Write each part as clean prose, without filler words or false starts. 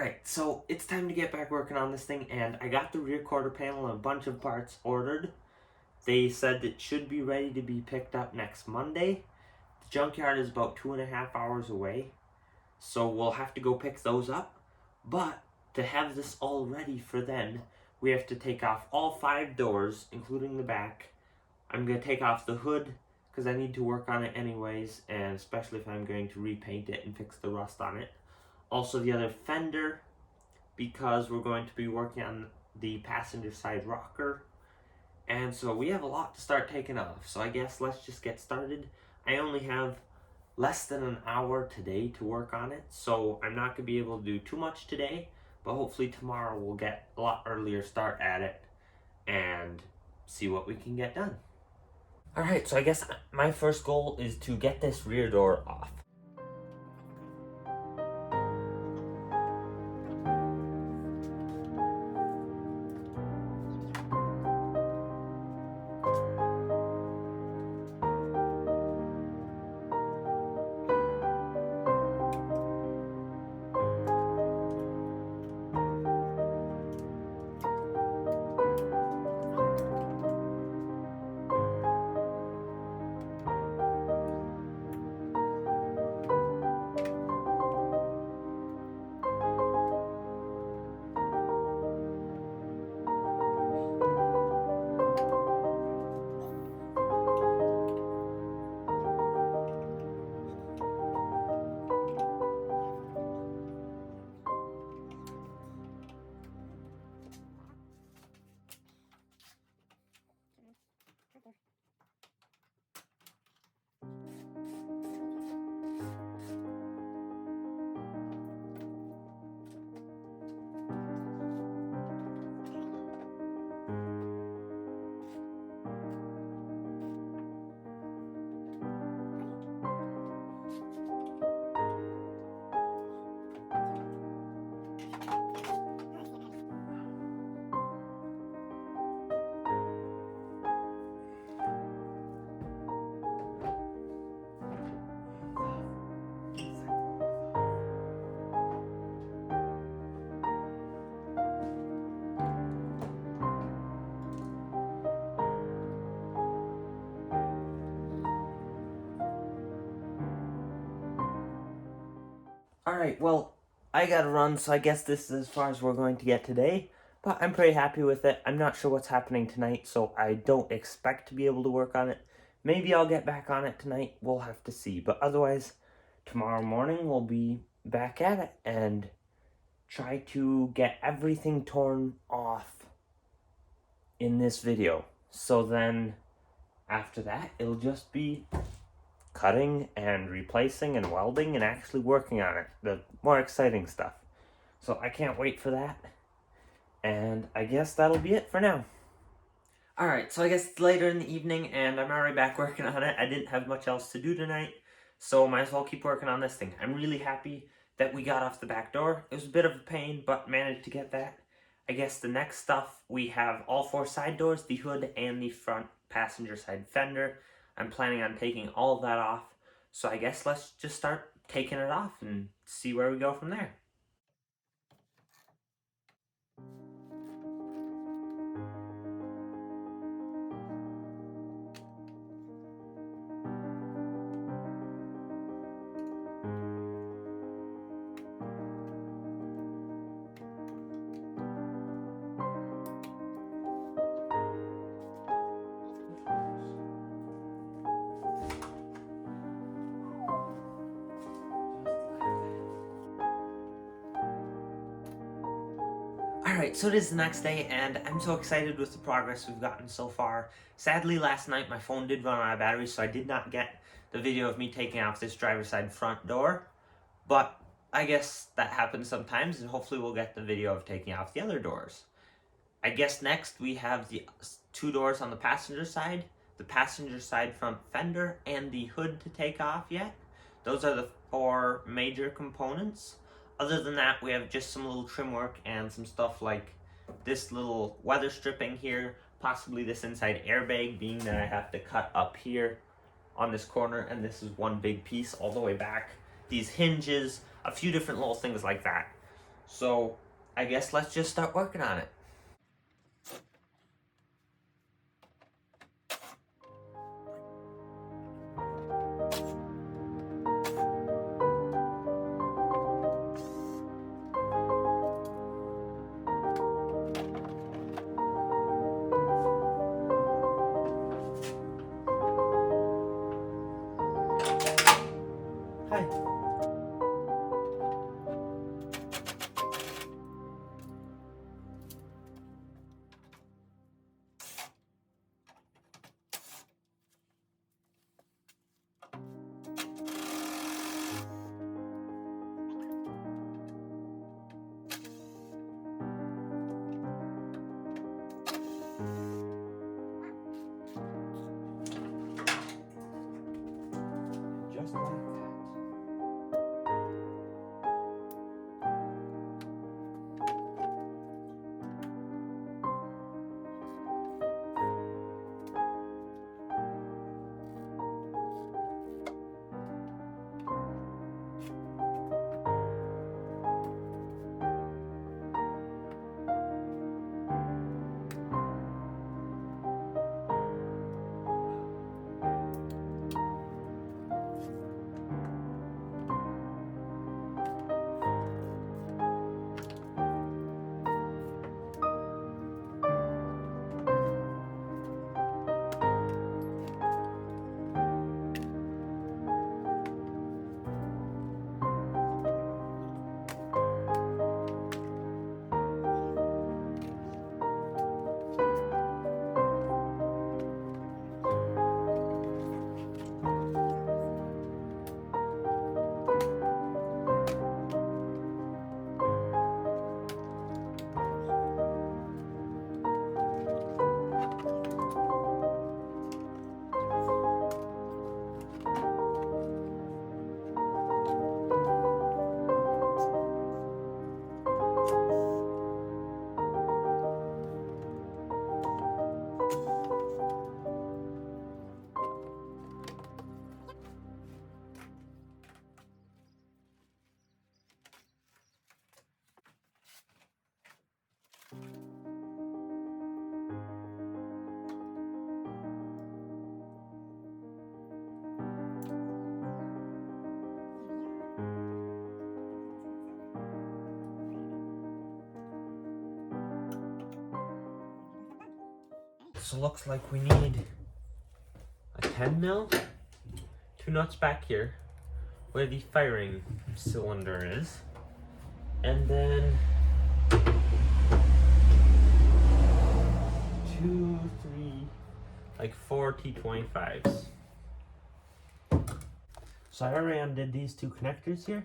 Alright, so it's time to get back working on this thing, and I got the rear quarter panel and a bunch of parts ordered. They said it should be ready to be picked up next Monday. The junkyard is about 2.5 hours away, so we'll have to go pick those up. But to have this all ready for then, we have to take off all 5 doors, including the back. I'm going to take off the hood, because I need to work on it anyways, and especially if I'm going to repaint it and fix the rust on it. Also the other fender, because we're going to be working on the passenger side rocker. And so we have a lot to start taking off. So I guess let's just get started. I only have less than an hour today to work on it, so I'm not going to be able to do too much today, but hopefully tomorrow we'll get a lot earlier start at it and see what we can get done. Alright, so I guess my first goal is to get this rear door off. Alright, well, I gotta run, so I guess this is as far as we're going to get today. But I'm pretty happy with it. I'm not sure what's happening tonight, so I don't expect to be able to work on it. Maybe I'll get back on it tonight. We'll have to see. But otherwise, tomorrow morning we'll be back at it and try to get everything torn off in this video. So then, after that, it'll just be cutting and replacing and welding and actually working on it, the more exciting stuff. So I can't wait for that, and I guess that'll be it for now. Alright, so I guess it's later in the evening and I'm already back working on it. I didn't have much else to do tonight, so might as well keep working on this thing. I'm really happy that we got off the back door. It was a bit of a pain, but managed to get that. I guess the next stuff, we have all 4 side doors, the hood and the front passenger side fender. I'm planning on taking all of that off, so I guess let's just start taking it off and see where we go from there. Alright, so it is the next day, and I'm so excited with the progress we've gotten so far. Sadly, last night my phone did run out of battery, so I did not get the video of me taking off this driver's side front door. But I guess that happens sometimes, and hopefully we'll get the video of taking off the other doors. I guess next we have the 2 doors on the passenger side front fender, and the hood to take off yet. Those are the 4 major components. Other than that, we have just some little trim work and some stuff like this little weather stripping here, possibly this inside airbag, being that I have to cut up here on this corner, and this is one big piece all the way back. These hinges, a few different little things like that. So I guess let's just start working on it. Hi. Just like that. So looks like we need a 10 mil, 2 nuts back here where the firing cylinder is, and then 2, 3, like 4 T25s. So I already undid these 2 connectors here.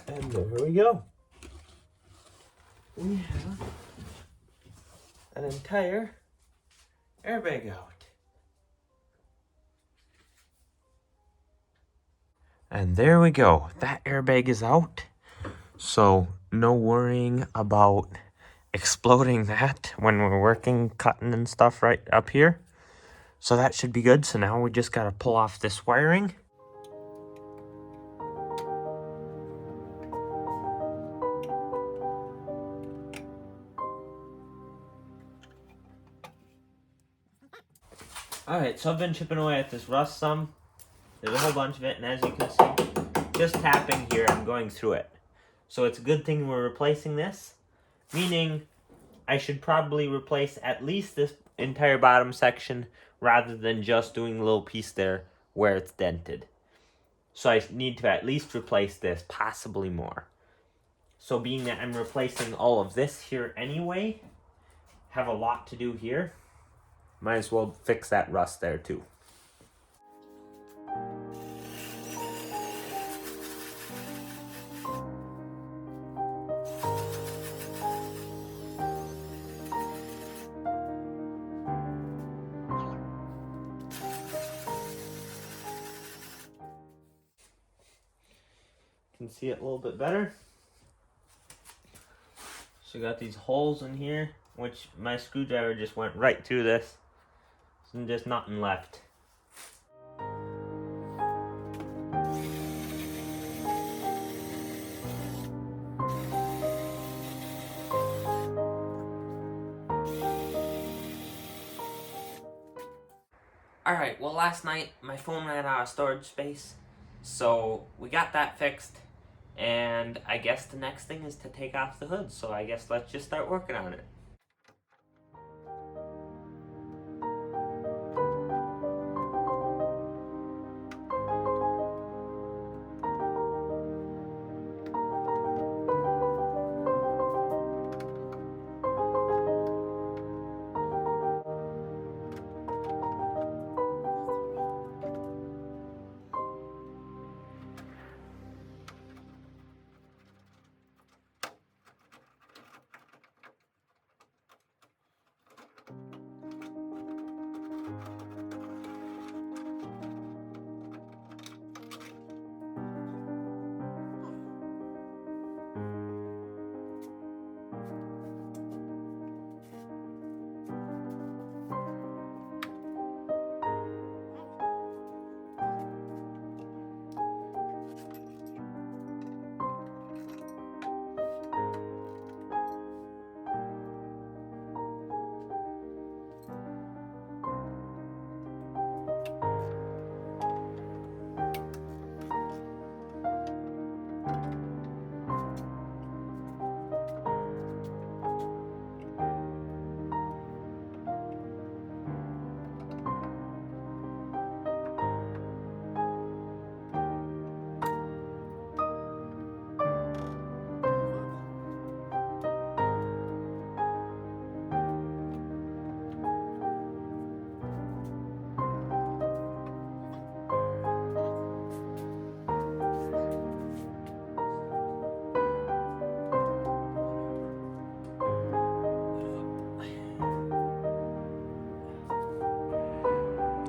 And there we go. We have an entire airbag out. And there we go. That airbag is out. So no worrying about exploding that when we're working, cutting and stuff right up here. So that should be good. So now we just got to pull off this wiring. Alright, so I've been chipping away at this rust some. There's a whole bunch of it, and as you can see, just tapping here, I'm going through it. So it's a good thing we're replacing this, meaning I should probably replace at least this entire bottom section rather than just doing a little piece there where it's dented. So I need to at least replace this, possibly more. So being that I'm replacing all of this here anyway, have a lot to do here, might as well fix that rust there too. can see it a little bit better. So we got these holes in here, which my screwdriver just went right through this. And just nothing left. Alright, well last night my phone ran out of storage space, so we got that fixed, and I guess the next thing is to take off the hood, so I guess let's just start working on it.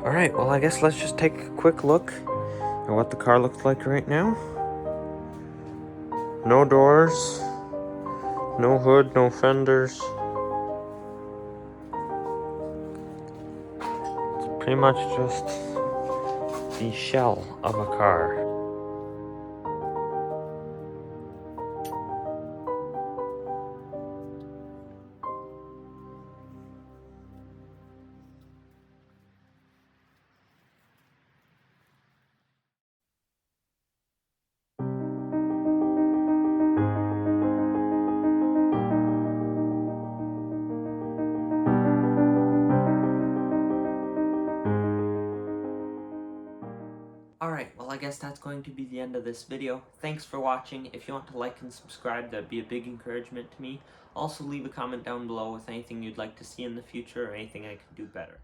Alright, well I guess let's just take a quick look at what the car looks like right now. No doors, no hood, no fenders. It's pretty much just the shell of a car. Alright, well I guess that's going to be the end of this video. Thanks for watching. If you want to like and subscribe, that'd be a big encouragement to me. Also leave a comment down below with anything you'd like to see in the future or anything I could do better.